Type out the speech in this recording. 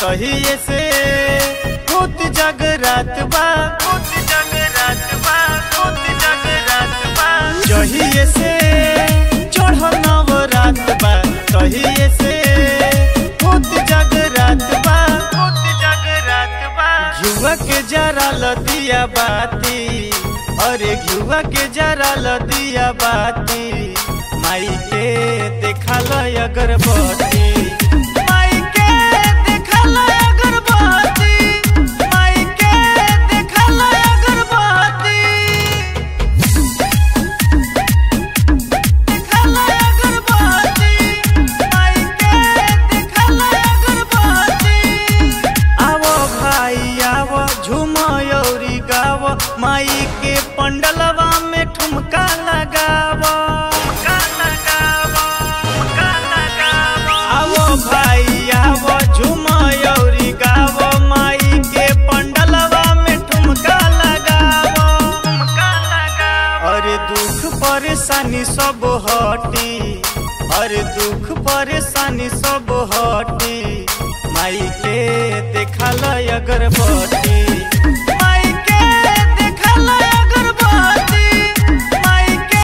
कहिए से होत जगरात बा, होत जगरात बा, होत जगरात बा। जहिए से चढ़ल नवरात बा, कहिए से होत जगरात बा, होत जगरात बा। घिउवा के जरा लदिया बाती, अरे घिउवा के जरा लदिया बाती, माई के देखल अगरबत्ती, माई के देखल अगरबत्ती, माई के देखल अगरबत्ती, देखल अगरबत्ती, माई के देखल अगरबत्ती। आवो भाई आवो झुमयौरी गावो, माई के पंडलवा में ठुमका लगावो, भाई आवो झुमयौरी गावो, माई के पंडलवा में ठुमका लगावो, ठुमका लगावो। अरे दुख परेशानी सब हटी, अरे दुख परेशानी सब हटी, माई के देखल अगरबत्ती।